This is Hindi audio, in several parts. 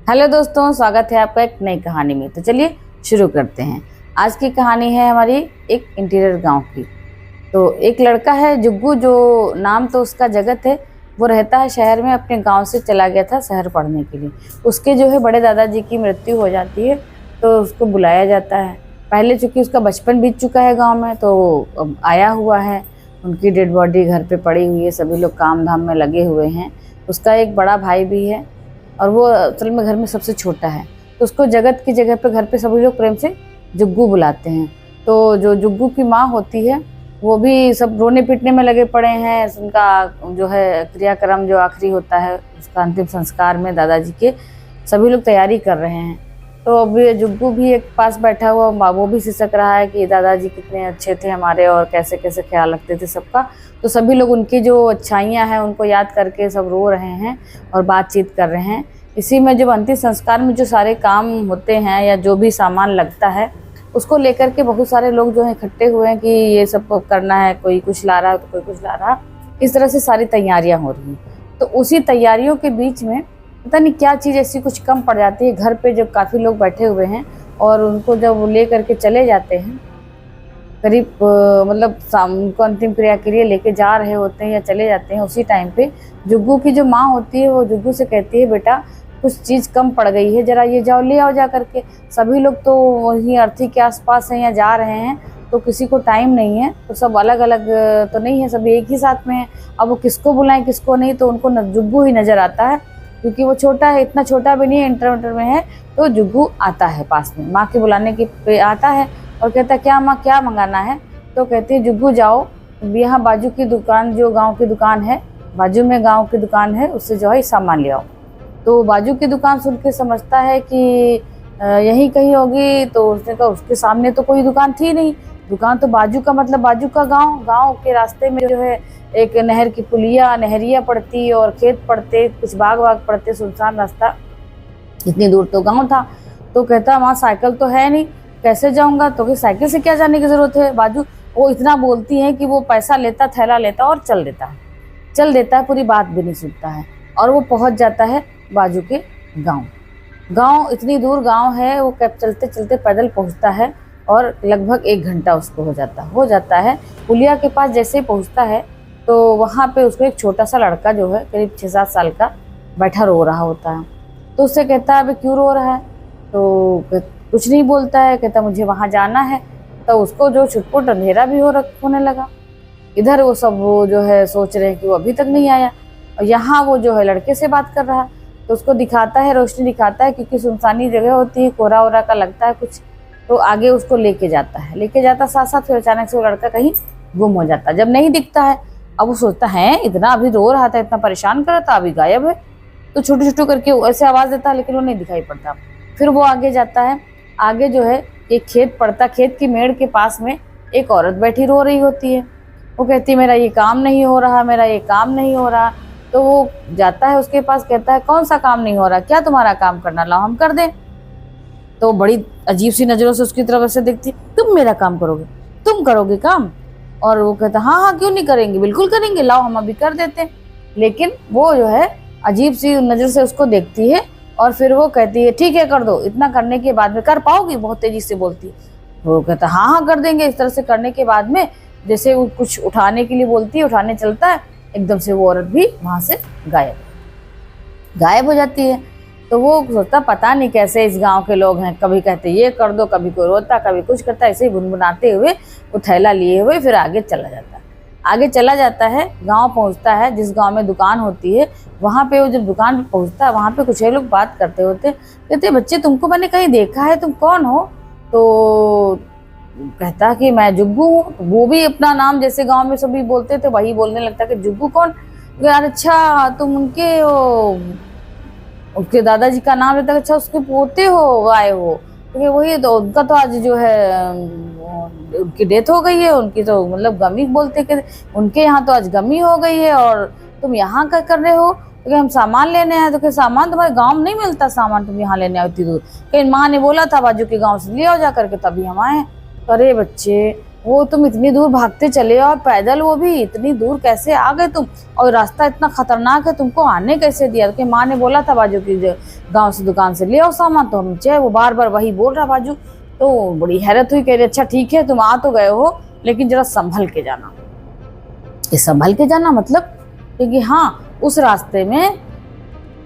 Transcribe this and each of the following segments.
हेलो दोस्तों, स्वागत है आपका एक नई कहानी में। तो चलिए शुरू करते हैं। आज की कहानी है हमारी एक इंटीरियर गांव की। तो एक लड़का है जुग्गू, जो नाम तो उसका जगत है। वो रहता है शहर में, अपने गांव से चला गया था शहर पढ़ने के लिए। उसके जो है बड़े दादाजी की मृत्यु हो जाती है, तो उसको बुलाया जाता है। पहले चूंकि उसका बचपन बीत चुका है गाँव में, तो अब आया हुआ है। उनकी डेड बॉडी घर पे पड़ी हुई है, सभी लोग काम धाम में लगे हुए हैं। उसका एक बड़ा भाई भी है और वो असल में घर में सबसे छोटा है। तो उसको जगत की जगह पे घर पे सभी लोग प्रेम से जुग्गू बुलाते हैं। तो जो जुग्गू की माँ होती है, वो भी सब रोने पीटने में लगे पड़े हैं। उनका जो है क्रियाक्रम जो आखिरी होता है, उसका अंतिम संस्कार में दादाजी के सभी लोग तैयारी कर रहे हैं। तो अब ये जुग्गू भी एक पास बैठा हुआ, वो भी सिसक रहा है कि दादाजी कितने अच्छे थे हमारे और कैसे कैसे ख्याल रखते थे सबका। तो सभी लोग उनकी जो अच्छाइयाँ हैं उनको याद करके सब रो रहे हैं और बातचीत कर रहे हैं। इसी में जब अंतिम संस्कार में जो सारे काम होते हैं या जो भी सामान लगता है, उसको लेकर के बहुत सारे लोग जो है इकट्ठे हुए हैं कि ये सब करना है। कोई कुछ ला रहा है तो कोई कुछ ला रहा है। इस तरह से सारी तैयारियां हो रही हैं। तो उसी तैयारियों के बीच में पता नहीं क्या चीज़ ऐसी कुछ कम पड़ जाती है। घर पे जब काफ़ी लोग बैठे हुए हैं और उनको जब वो ले करके चले जाते हैं, करीब मतलब उनको अंतिम क्रिया के लिए लेके जा रहे होते हैं या चले जाते हैं, उसी टाइम पे जुग्गू की जो माँ होती है वो जुग्गू से कहती है, बेटा कुछ चीज़ कम पड़ गई है, जरा ये जाओ ले आओ जा करके। सभी लोग तो वहीं अर्थी के आसपास हैं या जा रहे हैं, तो किसी को टाइम नहीं है। तो सब अलग अलग तो नहीं है, सभी एक ही साथ में है। अब वो किसको बुलाएं किसको नहीं, तो उनको जुग्गू ही नज़र आता है, क्योंकि वो छोटा है, इतना छोटा भी नहीं है, इंटर में है। तो जुग्गू आता है पास में, माँ के बुलाने के पे आता है और कहता है, क्या माँ क्या मंगाना है? तो कहती है, जुग्गू जाओ यहाँ बाजू की दुकान, जो गांव की दुकान है, बाजू में गांव की दुकान है, उससे जो है सामान ले आओ। तो बाजू की दुकान सुन के समझता है कि यहीं कहीं होगी। तो उसने कहा, उसके सामने तो कोई दुकान थी नहीं। दुकान तो बाजू का मतलब बाजू का गांव, गांव के रास्ते में जो है एक नहर की पुलिया, नहरिया पड़ती और खेत पड़ते, कुछ बाग वाग पड़ते, सुनसान रास्ता, इतनी दूर तो गांव था। तो कहता, वहाँ साइकिल तो है नहीं, कैसे जाऊंगा? तो कि साइकिल से क्या जाने की जरूरत है बाजू। वो इतना बोलती है कि वो पैसा लेता, थैला लेता और चल देता है, पूरी बात भी नहीं सुनता है। और वो पहुंच जाता है बाजू के गांव। इतनी दूर गांव है, वो कैब चलते चलते पैदल पहुंचता है और लगभग 1 घंटा उसको हो जाता है। पुलिया के पास जैसे ही पहुंचता है, तो वहाँ पे उसको एक छोटा सा लड़का जो है करीब 6-7 साल का बैठा रो रहा होता है। तो उससे कहता है, अबे क्यों रो रहा है? तो कुछ नहीं बोलता है, कहता मुझे वहाँ जाना है। तो उसको जो छुटपुट अंधेरा भी होने लगा। इधर वो सब वो जो है सोच रहे हैं कि वो अभी तक नहीं आया, और यहाँ वो जो है लड़के से बात कर रहा है। तो उसको दिखाता है, रोशनी दिखाता है, क्योंकि सुनसानी जगह होती है, कोहरा वोरा का लगता है कुछ। तो आगे उसको लेके जाता साथ साथ। फिर अचानक से वो लड़का कहीं गुम हो जाता, जब नहीं दिखता है। अब वो सोचता है, इतना अभी रो रहा था, इतना परेशान कर रहा था, अभी गायब है। तो छोटू छोटू करके ऐसे आवाज़ देता है, लेकिन वो नहीं दिखाई पड़ता। फिर वो आगे जाता है। आगे जो है एक खेत पड़ता, खेत की मेड़ के पास में एक औरत बैठी रो रही होती है। वो कहती है, मेरा ये काम नहीं हो रहा। तो वो जाता है उसके पास, कहता है, कौन सा काम नहीं हो रहा, क्या तुम्हारा काम करना, लाओ हम कर दें। तो बड़ी अजीब सी नज़रों से उसकी तरफ ऐसे देखती, तुम मेरा काम करोगे, तुम करोगे काम? और वो कहता, हाँ हाँ क्यों नहीं करेंगे, बिल्कुल करेंगे, लाओ हम अभी कर देते हैं। लेकिन वो जो है अजीब सी नज़र से उसको देखती है और फिर वो कहती है, ठीक है कर दो। इतना करने के बाद में, कर पाओगी? बहुत तेजी से बोलती है। वो कहता, हाँ हाँ कर देंगे। इस तरह से करने के बाद में जैसे वो कुछ उठाने के लिए बोलती है, उठाने चलता है, एकदम से वो औरत भी वहाँ से गायब हो जाती है। तो वो सोचता, पता नहीं कैसे इस गांव के लोग हैं, कभी कहते ये कर दो, कभी कोई रोता, कभी कुछ करता, ऐसे ही गुनगुनाते हुए वो थैला लिए हुए फिर आगे चला जाता है। गांव पहुंचता है, जिस गांव में दुकान होती है, वहाँ पे वो जब दुकान पे पहुंचता है, वहाँ पे कुछ लोग बात करते होते, कहते, बच्चे तुमको मैंने कहीं देखा है, तुम कौन हो? तो कहता कि मैं जुग्गू हूँ। वो भी अपना नाम जैसे गांव में सभी बोलते थे वही बोलने लगता कि जुग्गू कौन? यार अच्छा, तुम उनके दादाजी का नाम लेता, अच्छा उसके पोते हो, आए हो? क्योंकि वही तो उनका तो आज जो है उनकी डेथ हो गई है, उनकी तो मतलब गमी बोलते कि उनके यहाँ तो आज गमी हो गई है, और तुम यहाँ क्या कर रहे हो? क्योंकि हम सामान लेने आए। तो क्या सामान तुम्हारे गांव में नहीं मिलता, सामान तुम यहाँ लेने आओ इतनी दूर? कहीं माँ ने बोला था बाजू के गांव से ले आओ जा करके, तभी हम आए। अरे बच्चे, वो तुम इतनी दूर भागते चले और पैदल, वो भी इतनी दूर कैसे आ गए तुम, और रास्ता इतना खतरनाक है, तुमको आने कैसे दिया? तो माँ ने बोला था बाजू की गांव से दुकान से ले आओ सामान, तो हम चाहे वो बार बार वही बोल रहा बाजू। तो बड़ी हैरत हुई, कह रही अच्छा ठीक है तुम आ तो गए हो, लेकिन जरा संभल के जाना। ये संभल के जाना मतलब, क्योंकि हाँ उस रास्ते में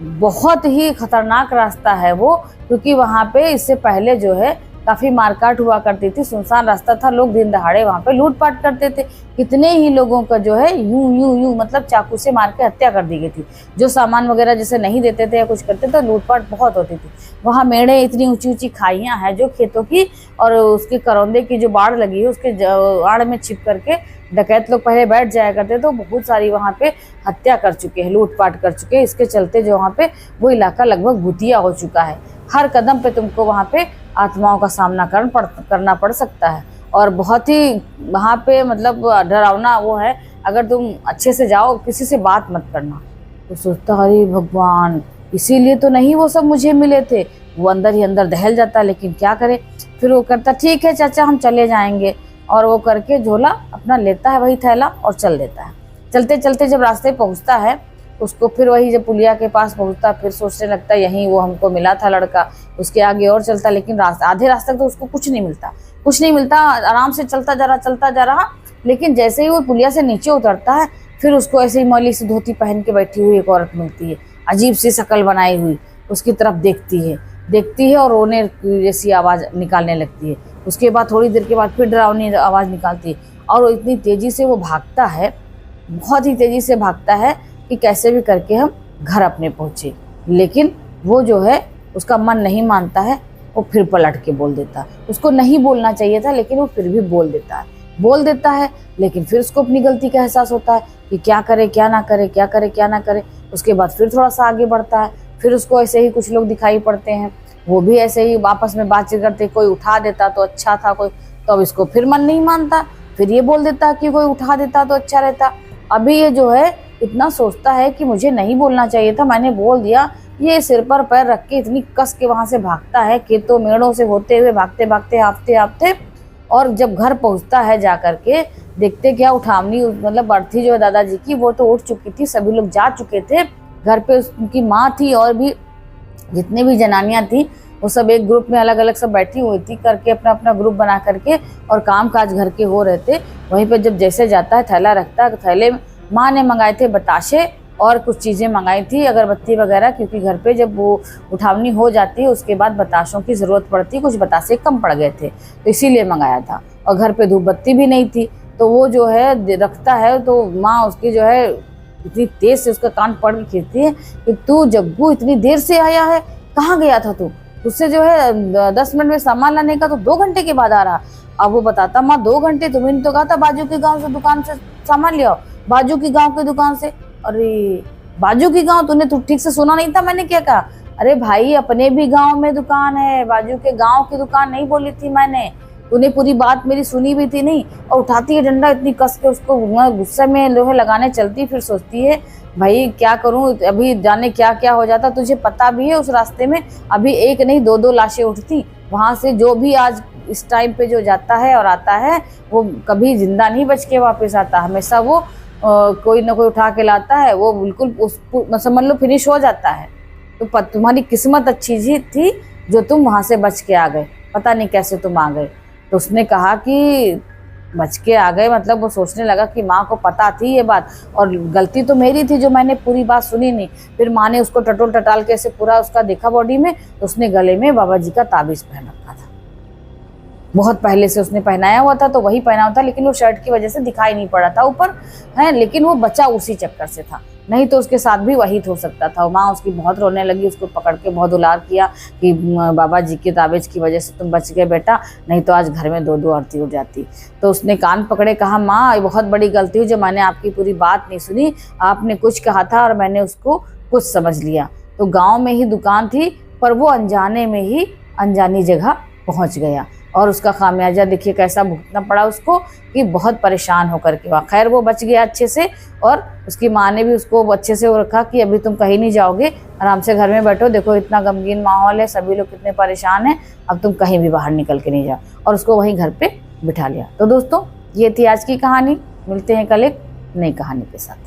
बहुत ही खतरनाक रास्ता है वो, क्योंकि वहाँ पे इससे पहले जो है काफी मारकाट हुआ करती थी, सुनसान रास्ता था, लोग दिन दहाड़े वहाँ पे लूटपाट करते थे। कितने ही लोगों का जो है यूं यूं यूं मतलब चाकू से मार के हत्या कर दी गई थी। जो सामान वगैरह जैसे नहीं देते थे या कुछ करते थे, लूटपाट बहुत होती थी। वहाँ मेढ़े, इतनी ऊंची ऊंची खाइयाँ हैं जो खेतों की, और उसके करौंदे की जो बाढ़ लगी है उसके आड़ में छिप करके डकैत लोग पहले बैठ जाया करते, तो बहुत सारी वहाँ पे हत्या कर चुके हैं, लूटपाट कर चुके हैं। इसके चलते जो वहाँ पे वो इलाका लगभग भूतिया हो चुका है। हर कदम पे तुमको वहाँ पे आत्माओं का सामना करना पड़ सकता है, और बहुत ही वहाँ पे मतलब डरावना वो है। अगर तुम अच्छे से जाओ, किसी से बात मत करना। तो सोचता अरे भगवान, इसीलिए तो नहीं वो सब मुझे मिले थे। वो अंदर ही अंदर दहल जाता, लेकिन क्या करे। फिर वो करता ठीक है चाचा हम चले जाएंगे, और वो करके झोला अपना लेता है, वही थैला, और चल देता है। चलते चलते जब रास्ते पहुँचता है, उसको फिर वही जब पुलिया के पास पहुंचता, फिर सोचने लगता है यहीं वो हमको मिला था लड़का। उसके आगे और चलता, लेकिन आधे रास्ते तक तो उसको कुछ नहीं मिलता। आराम से चलता जा रहा। लेकिन जैसे ही वो पुलिया से नीचे उतरता है, फिर उसको ऐसे ही मौली सी धोती पहन के बैठी हुई एक औरत मिलती है, अजीब सी शक्ल बनाई हुई। उसकी तरफ देखती है और रोने जैसी आवाज़ निकालने लगती है। उसके बाद थोड़ी देर के बाद फिर डरावनी आवाज़ निकालती है, और वो इतनी तेज़ी से वो भागता है, बहुत ही तेज़ी से भागता है कि कैसे भी करके हम घर अपने पहुँचे। लेकिन वो जो है उसका मन नहीं मानता है, वो फिर पलट के बोल देता है। उसको नहीं बोलना चाहिए था, लेकिन वो फिर भी बोल देता है। लेकिन फिर उसको अपनी गलती का एहसास होता है कि क्या करे क्या ना करे। उसके बाद फिर थोड़ा सा आगे बढ़ता है, फिर उसको ऐसे ही कुछ लोग दिखाई पड़ते हैं, वो भी ऐसे ही आपस में बातचीत करते, कोई उठा देता तो अच्छा था, कोई तो अब इसको फिर मन नहीं मानता, फिर ये बोल देता कि कोई उठा देता तो अच्छा रहता। अभी ये जो है इतना सोचता है कि मुझे नहीं बोलना चाहिए था, मैंने बोल दिया। ये सिर पर पैर रख के इतनी कस के वहाँ से भागता है, खेतों मेड़ों से होते हुए भागते हाँफते, और जब घर पहुँचता है जा करके देखते क्या उठावनी मतलब बर्थी जो है दादाजी की, वो तो उठ चुकी थी, सभी लोग जा चुके थे। घर पे उनकी माँ थी और भी जितने भी जनानियाँ थी, वो सब एक ग्रुप में अलग अलग सब बैठी हुई थी करके, अपना अपना ग्रुप बना करके, और काम काज घर के हो रहे थे। वहीं पर जब जैसे जाता है थैला रखता है, थैले माँ ने मंगाए थे बताशे और कुछ चीज़ें मंगाई थी, अगरबत्ती वगैरह, क्योंकि घर पे जब वो उठावनी हो जाती है उसके बाद बताशों की ज़रूरत पड़ती है, कुछ बताशे कम पड़ गए थे तो इसीलिए मंगाया था। और घर पे धूप बत्ती भी नहीं थी, तो वो जो है रखता है, तो माँ उसकी जो है इतनी तेज से उसका कान पकड़ के खींचती है कि तू जग्गू इतनी देर से आया है, कहाँ गया था तू? उससे जो है 10 मिनट में सामान लाने का, तो 2 घंटे के बाद आ रहा। अब वो बताता माँ 2 घंटे, तुम्हें तो कहा था बाजू के गाँव से दुकान से सामान ले आओ, बाजू की गांव की दुकान से। अरे बाजू की गांव, तूने तो ठीक से सुना नहीं था मैंने क्या कहा? अरे भाई अपने भी गांव में दुकान है, बाजू के गांव की दुकान नहीं बोली थी मैंने, तूने पूरी बात मेरी सुनी भी थी नहीं। और उठाती है डंडा इतनी कस के, उसको गुस्से में लोहे लगाने चलती, फिर सोचती है भाई क्या करूं, अभी जाने क्या क्या हो जाता। तुझे पता भी है उस रास्ते में अभी एक नहीं 2-2 लाशें उठती वहां से। जो भी आज इस टाइम पे जो जाता है और आता है, वो कभी जिंदा नहीं बच के वापस आता, हमेशा वो कोई ना कोई उठा के लाता है, वो बिल्कुल समझ लो फिनिश हो जाता है। तो तुम्हारी किस्मत अच्छी थी जो तुम वहां से बच के आ गए, पता नहीं कैसे तुम आ गए। तो उसने कहा कि बच के आ गए, मतलब वो सोचने लगा कि माँ को पता थी ये बात, और गलती तो मेरी थी जो मैंने पूरी बात सुनी नहीं। फिर माँ ने उसको टटोल टटाल के ऐसे पूरा उसका देखा बॉडी में, तो उसने गले में बाबा जी का ताबीज़ पहन रखा था। बहुत पहले से उसने पहनाया हुआ था, तो वही पहना हुआ था, लेकिन वो शर्ट की वजह से दिखाई नहीं पड़ा था ऊपर है, लेकिन वो बचा उसी चक्कर से था, नहीं तो उसके साथ भी वही हो सकता था। माँ उसकी बहुत रोने लगी, उसको पकड़ के बहुत दुलार किया कि बाबा जी के ताबीज़ की वजह से तुम बच गए बेटा, नहीं तो आज घर में 2-2 आरती उठ जाती। तो उसने कान पकड़े, कहा माँ ये बहुत बड़ी गलती हुई जो मैंने आपकी पूरी बात नहीं सुनी, आपने कुछ कहा था और मैंने उसको कुछ समझ लिया। तो गाँव में ही दुकान थी, पर वो अनजाने में ही अनजानी जगह पहुँच गया, और उसका खामियाजा देखिए कैसा भुगतना पड़ा उसको, कि बहुत परेशान होकर के वहाँ। खैर वो बच गया अच्छे से, और उसकी माँ ने भी उसको अच्छे से रखा कि अभी तुम कहीं नहीं जाओगे, आराम से घर में बैठो, देखो इतना गमगीन माहौल है, सभी लोग कितने परेशान हैं, अब तुम कहीं भी बाहर निकल के नहीं जाओ। और उसको वहीं घर पे बिठा लिया। तो दोस्तों ये थी आज की कहानी। मिलते हैं कल एक नई कहानी के साथ।